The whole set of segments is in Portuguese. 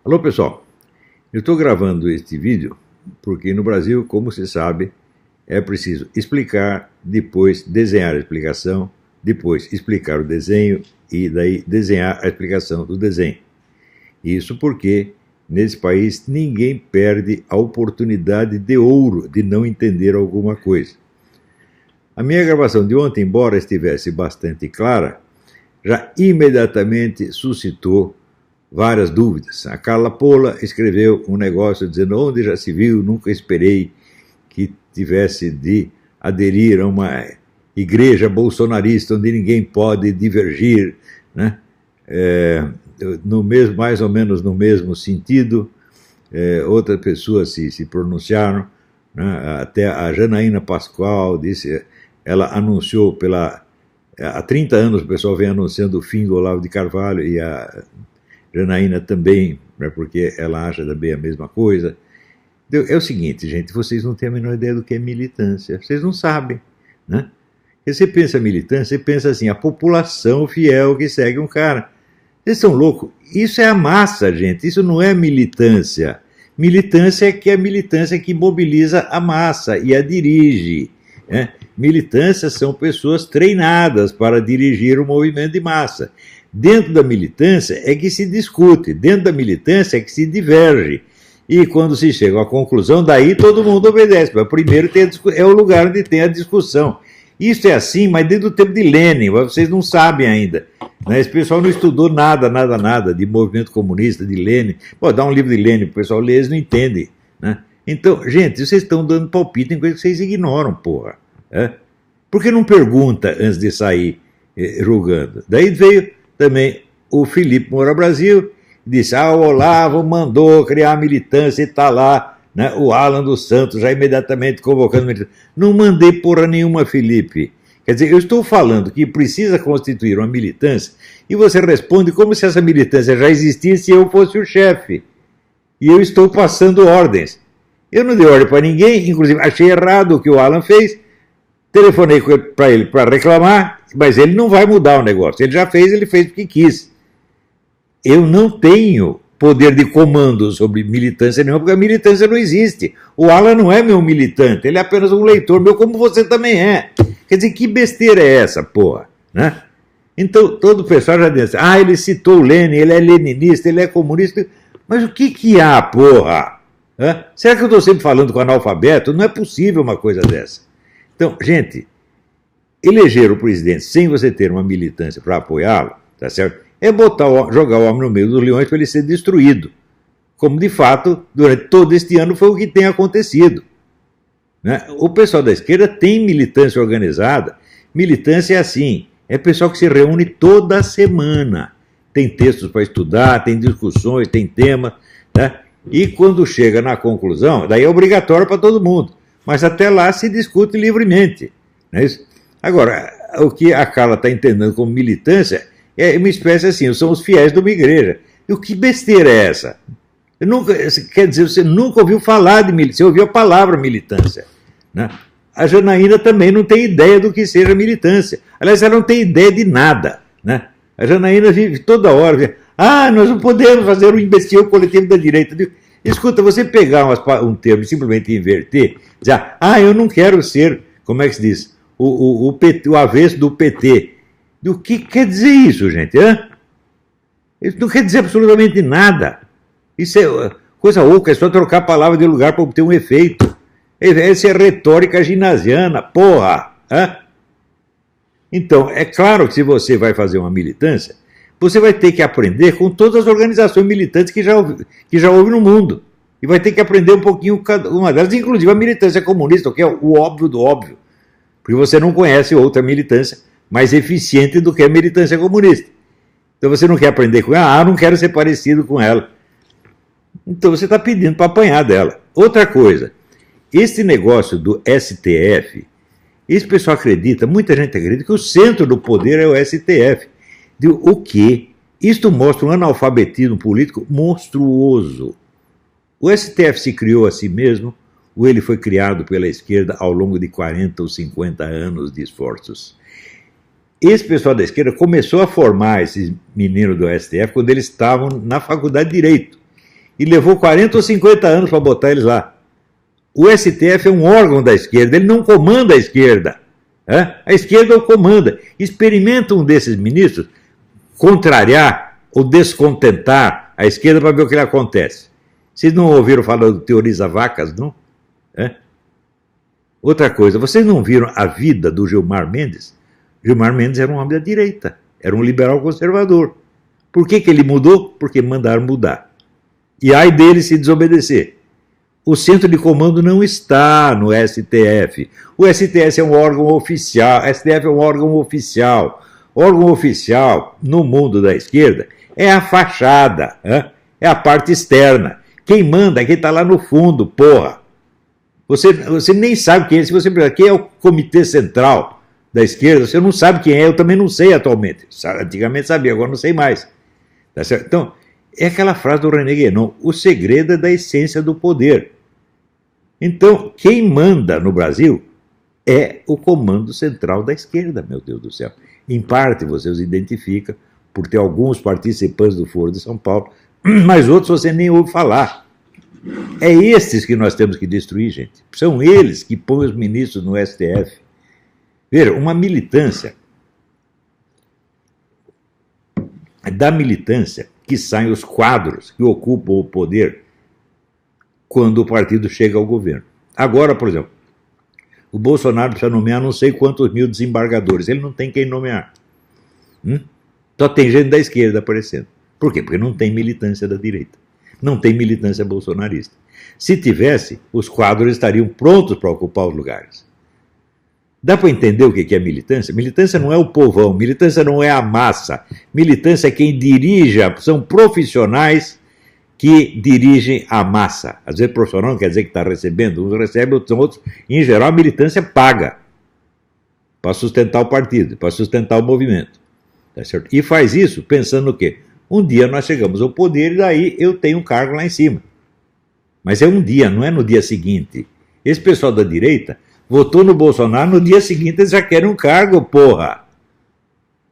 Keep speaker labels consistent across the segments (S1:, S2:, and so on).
S1: Alô pessoal, eu estou gravando este vídeo porque no Brasil, como se sabe, é preciso explicar, depois desenhar a explicação, depois explicar o desenho e daí desenhar a explicação do desenho. Isso porque nesse país ninguém perde a oportunidade de ouro de não entender alguma coisa. A minha gravação de ontem, embora estivesse bastante clara, já imediatamente suscitou várias dúvidas. A Carla Pola escreveu um negócio dizendo: onde já se viu, nunca esperei que tivesse de aderir a uma igreja bolsonarista onde ninguém pode divergir, né? Mais ou menos no mesmo sentido. Outras pessoas se pronunciaram, né? Até a Janaína Pascoal disse, ela anunciou há 30 anos o pessoal vem anunciando o fim do Olavo de Carvalho, e a Janaína também, né, porque ela acha também a mesma coisa. É o seguinte, gente, vocês não têm a menor ideia do que é militância, vocês não sabem, né? Você pensa militância, você pensa assim, a população fiel que segue um cara. Vocês são loucos? Isso é a massa, gente, isso não é militância. Militância é a militância que mobiliza a massa e a dirige, né? Militância são pessoas treinadas para dirigir o movimento de massa. Dentro da militância é que se discute, dentro da militância é que se diverge. E quando se chega à conclusão, daí todo mundo obedece. Mas primeiro é o lugar onde tem a discussão. Isso é assim, mas desde o tempo de Lênin, vocês não sabem ainda, né? Esse pessoal não estudou nada de movimento comunista, de Lênin. Pô, dá um livro de Lênin para o pessoal ler, eles não entendem, né? Então, gente, vocês estão dando palpite em coisas que vocês ignoram, porra. Por que não pergunta antes de sair julgando? Daí veio também o Felipe Moura Brasil, disse: o Olavo mandou criar a militância e está lá, né, o Alan dos Santos já imediatamente convocando militância. Não mandei porra nenhuma, Felipe. Quer dizer, eu estou falando que precisa constituir uma militância e você responde como se essa militância já existisse e eu fosse o chefe. E eu estou passando ordens. Eu não dei ordem para ninguém, inclusive achei errado o que o Alan fez, telefonei para ele para reclamar, mas ele não vai mudar o negócio. Ele já fez, ele fez porque quis. Eu não tenho poder de comando sobre militância nenhuma, porque a militância não existe. O Alan não é meu militante, ele é apenas um leitor meu, como você também é. Quer dizer, que besteira é essa, porra? Né? Então, todo o pessoal já disse: ele citou o Lênin, ele é leninista, ele é comunista. Mas o que há, porra? Será que eu estou sempre falando com analfabeto? Não é possível uma coisa dessa. Então, gente, eleger o presidente sem você ter uma militância para apoiá-lo, tá certo? É jogar o homem no meio dos leões para ele ser destruído. Como, de fato, durante todo este ano foi o que tem acontecido, né? O pessoal da esquerda tem militância organizada. Militância é assim, é pessoal que se reúne toda semana. Tem textos para estudar, tem discussões, tem temas, né? E quando chega na conclusão, daí é obrigatório para todo mundo. Mas até lá se discute livremente, não é isso? Agora, o que a Carla está entendendo como militância é uma espécie assim, são os fiéis de uma igreja. E o que besteira é essa? Quer dizer, você nunca ouviu falar de militância, você ouviu a palavra militância, né? A Janaína também não tem ideia do que seja militância. Aliás, ela não tem ideia de nada, né? A Janaína vive toda hora, nós não podemos fazer um imbecil coletivo da direita. Escuta, você pegar um termo e simplesmente inverter, dizer, eu não quero ser, como é que se diz, o avesso do PT. O que quer dizer isso, gente? Isso não quer dizer absolutamente nada. Isso é coisa oca, é só trocar a palavra de lugar para obter um efeito. Essa é retórica ginasiana, porra! Então, é claro que se você vai fazer uma militância, você vai ter que aprender com todas as organizações militantes que já houve no mundo. E vai ter que aprender um pouquinho cada uma delas, inclusive a militância comunista, que é o óbvio do óbvio. Porque você não conhece outra militância mais eficiente do que a militância comunista. Então você não quer aprender com ela, não quero ser parecido com ela. Então você está pedindo para apanhar dela. Outra coisa, esse negócio do STF, esse pessoal acredita, muita gente acredita que o centro do poder é o STF. O quê? Isto mostra um analfabetismo político monstruoso. O STF se criou a si mesmo, ou ele foi criado pela esquerda ao longo de 40 ou 50 anos de esforços? Esse pessoal da esquerda começou a formar esses meninos do STF quando eles estavam na faculdade de Direito. E levou 40 ou 50 anos para botar eles lá. O STF é um órgão da esquerda, ele não comanda a esquerda. A esquerda o comanda. Experimenta um desses ministros contrariar ou descontentar a esquerda para ver o que acontece. Vocês não ouviram falar do Teoriza Vacas, não? Outra coisa, vocês não viram a vida do Gilmar Mendes? Gilmar Mendes era um homem da direita, era um liberal conservador. Por que ele mudou? Porque mandaram mudar. E ai dele se desobedecer. O centro de comando não está no STF. O STF é um órgão oficial. O STF é um órgão oficial. Órgão oficial, no mundo da esquerda, é a fachada. É a parte externa. Quem manda é quem está lá no fundo, porra. Você nem sabe quem é. Se você perguntar quem é o comitê central da esquerda, você não sabe quem é. Eu também não sei atualmente. Antigamente sabia, agora não sei mais. Tá certo? Então, é aquela frase do René Guénon: o segredo é da essência do poder. Então, quem manda no Brasil é o comando central da esquerda, meu Deus do céu. Em parte, você os identifica por ter alguns participantes do Foro de São Paulo, mas outros você nem ouve falar. É estes que nós temos que destruir, gente. São eles que põem os ministros no STF. Veja, uma militância. Da militância que saem os quadros que ocupam o poder quando o partido chega ao governo. Agora, por exemplo, o Bolsonaro precisa nomear não sei quantos mil desembargadores. Ele não tem quem nomear. Só tem gente da esquerda aparecendo. Por quê? Porque não tem militância da direita. Não tem militância bolsonarista. Se tivesse, os quadros estariam prontos para ocupar os lugares. Dá para entender o que é militância? Militância não é o povão, militância não é a massa. Militância é quem dirige, são profissionais que dirigem a massa. Às vezes profissional não quer dizer que está recebendo, uns recebem, outros são outros. Em geral, a militância paga para sustentar o partido, para sustentar o movimento. Tá certo? E faz isso pensando no quê? Um dia nós chegamos ao poder e daí eu tenho um cargo lá em cima. Mas é um dia, não é no dia seguinte. Esse pessoal da direita votou no Bolsonaro, no dia seguinte eles já querem um cargo, porra.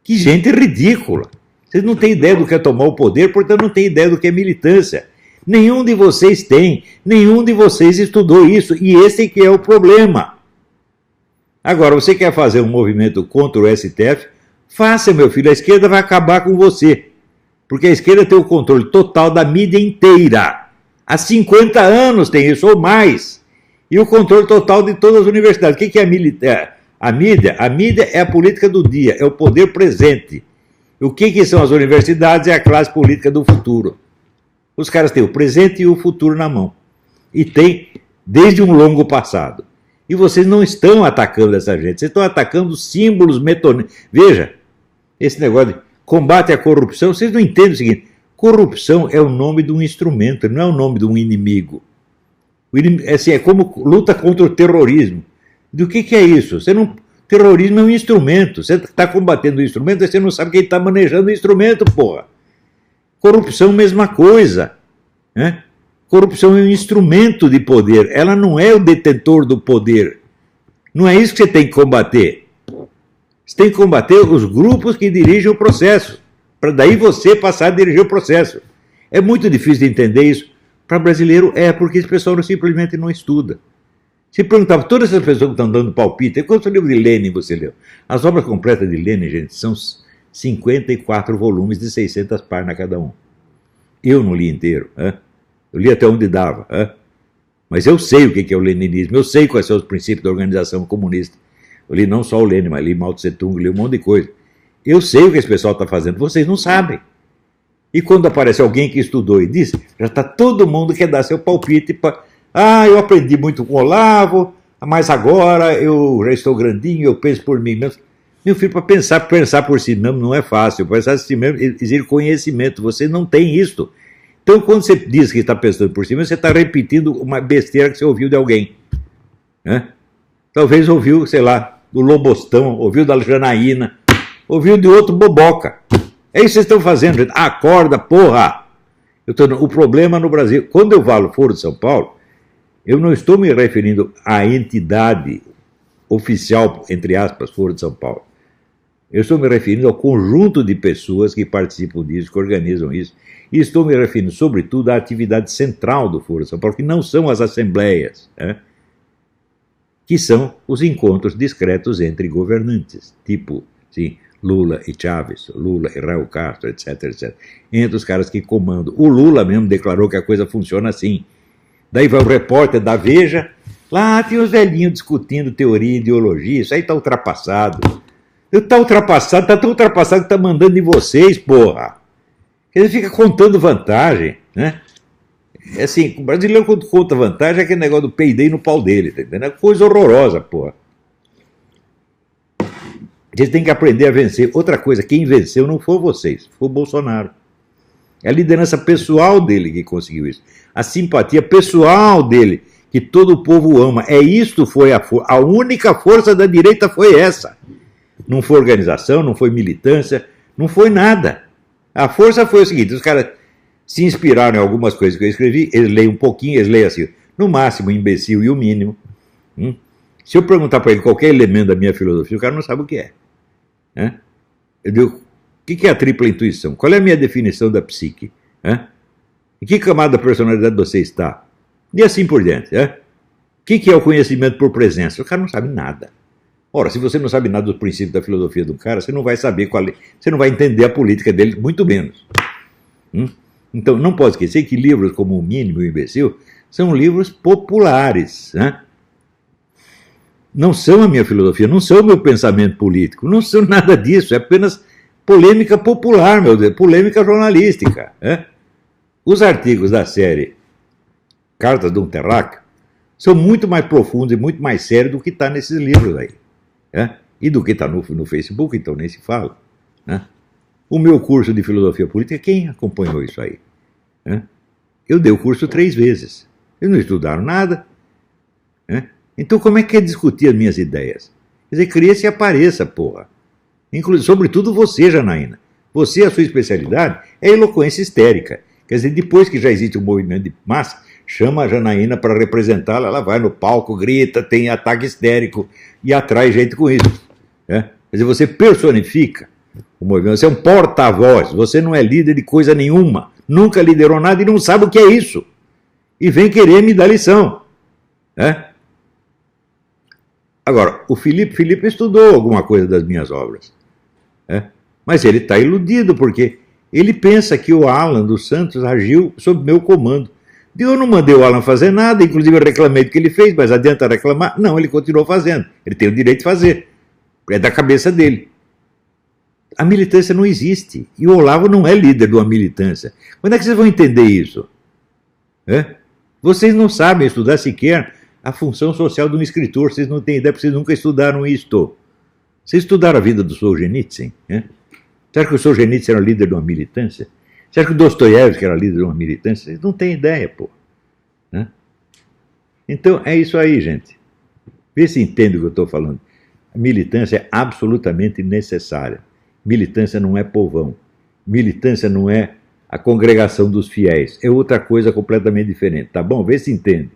S1: Que gente ridícula. Vocês não têm ideia do que é tomar o poder, portanto não têm ideia do que é militância. Nenhum de vocês tem, nenhum de vocês estudou isso, e esse que é o problema. Agora, você quer fazer um movimento contra o STF? Faça, meu filho, a esquerda vai acabar com você. Porque a esquerda tem o controle total da mídia inteira. Há 50 anos tem isso, ou mais. E o controle total de todas as universidades. O que é a mídia? A mídia é a política do dia, é o poder presente. O que são as universidades? É a classe política do futuro. Os caras têm o presente e o futuro na mão. E tem desde um longo passado. E vocês não estão atacando essa gente, vocês estão atacando símbolos metonímicos. Veja, esse negócio de combate à corrupção, vocês não entendem o seguinte: corrupção é o nome de um instrumento, não é o nome de um inimigo. É como luta contra o terrorismo. Do que é isso? Terrorismo é um instrumento. Você está combatendo o instrumento, você não sabe quem está manejando o instrumento, porra. Corrupção, mesma coisa. Corrupção é um instrumento de poder. Ela não é o detentor do poder. Não é isso que você tem que combater. Você tem que combater os grupos que dirigem o processo, para daí você passar a dirigir o processo. É muito difícil de entender isso. Para brasileiro porque esse pessoal simplesmente não estuda. Se perguntava, todas essas pessoas que estão dando palpite, quantos livros de Lenin você leu? As obras completas de Lenin, gente, são 54 volumes de 600 páginas cada um. Eu não li inteiro. Eu li até onde dava. Mas eu sei o que é o leninismo, eu sei quais são os princípios da organização comunista. Eu li não só o Lenin, mas li Mao Tse Tung, li um monte de coisa. Eu sei o que esse pessoal está fazendo, vocês não sabem. E quando aparece alguém que estudou e diz, já está todo mundo quer dar seu palpite para... eu aprendi muito com o Olavo, mas agora eu já estou grandinho, eu penso por mim mesmo. Meu filho, para pensar por si mesmo não é fácil. Pensar por si mesmo exige conhecimento, você não tem isso. Então, quando você diz que está pensando por si mesmo, você está repetindo uma besteira que você ouviu de alguém. Talvez ouviu, sei lá, do Lobostão, ouviu da Janaína, ouviu de outro boboca. É isso que vocês estão fazendo, gente. Acorda, porra! O problema no Brasil, quando eu falo Foro de São Paulo, eu não estou me referindo à entidade oficial, entre aspas, Foro de São Paulo. Eu estou me referindo ao conjunto de pessoas que participam disso, que organizam isso, e estou me referindo, sobretudo, à atividade central do Foro de São Paulo, que não são as assembleias, né? Que são os encontros discretos entre governantes, tipo, sim, Lula e Chávez, Lula e Raul Castro, etc, etc. Entre os caras que comandam. O Lula mesmo declarou que a coisa funciona assim. Daí vai o repórter da Veja, lá tem os velhinhos discutindo teoria e ideologia, isso aí tá ultrapassado. Tá ultrapassado, tá tão ultrapassado que tá mandando em vocês, porra. Ele fica contando vantagem, né? É assim, o brasileiro quando conta vantagem é aquele negócio do peidei no pau dele, tá entendendo? É coisa horrorosa, porra. Vocês têm que aprender a vencer. Outra coisa, quem venceu não foi vocês, foi o Bolsonaro. É a liderança pessoal dele que conseguiu isso. A simpatia pessoal dele, que todo o povo ama. É isto foi a única força da direita foi essa. Não foi organização, não foi militância, não foi nada. A força foi o seguinte, os caras se inspiraram em algumas coisas que eu escrevi, eles leem um pouquinho, eles leem assim, no máximo o imbecil e o mínimo. Se eu perguntar para ele qualquer elemento da minha filosofia, o cara não sabe o que é. Eu digo, o que é a tripla intuição? Qual é a minha definição da psique? Em que camada da personalidade você está? E assim por diante. O que é o conhecimento por presença? O cara não sabe nada. Ora, se você não sabe nada dos princípios da filosofia do cara, você não vai saber qual é, você não vai entender a política dele, muito menos. Então, não pode esquecer que livros como O Mínimo e o Imbecil são livros populares. Não são a minha filosofia, não são o meu pensamento político, não são nada disso, é apenas polêmica popular, meu Deus, polêmica jornalística. Os artigos da série Cartas de um Terráqueo são muito mais profundos e muito mais sérios do que está nesses livros aí. E do que está no Facebook, então nem se fala. O meu curso de filosofia política, quem acompanhou isso aí? Eu dei o curso 3 vezes. Eles não estudaram nada. Então como é que é discutir as minhas ideias? Quer dizer, cria-se e apareça, porra. Inclusive, sobretudo você, Janaína. Você, a sua especialidade é eloquência histérica. Quer dizer, depois que já existe um movimento de massa, chama a Janaína para representá-la, ela vai no palco, grita, tem ataque histérico e atrai gente com isso. Quer dizer, você personifica o movimento, você é um porta-voz, você não é líder de coisa nenhuma, nunca liderou nada e não sabe o que é isso. E vem querer me dar lição. Agora, o Felipe estudou alguma coisa das minhas obras. Mas ele está iludido, porque ele pensa que o Alan dos Santos agiu sob meu comando. Eu não mandei o Alan fazer nada, inclusive eu reclamei do que ele fez, mas adianta reclamar? Não, ele continuou fazendo. Ele tem o direito de fazer. É da cabeça dele. A militância não existe. E o Olavo não é líder de uma militância. Quando é que vocês vão entender isso? Vocês não sabem estudar sequer a função social de um escritor. Vocês não têm ideia, porque vocês nunca estudaram isto. Vocês estudaram a vida do Solzhenitsyn? Será que o Solzhenitsyn era líder de uma militância? Será que o Dostoiévski era líder de uma militância? Vocês não têm ideia, pô. Então é isso aí, gente. Vê se entende o que eu estou falando. A militância é absolutamente necessária. Militância não é povão. Militância não é a congregação dos fiéis. É outra coisa completamente diferente. Tá bom? Vê se entende.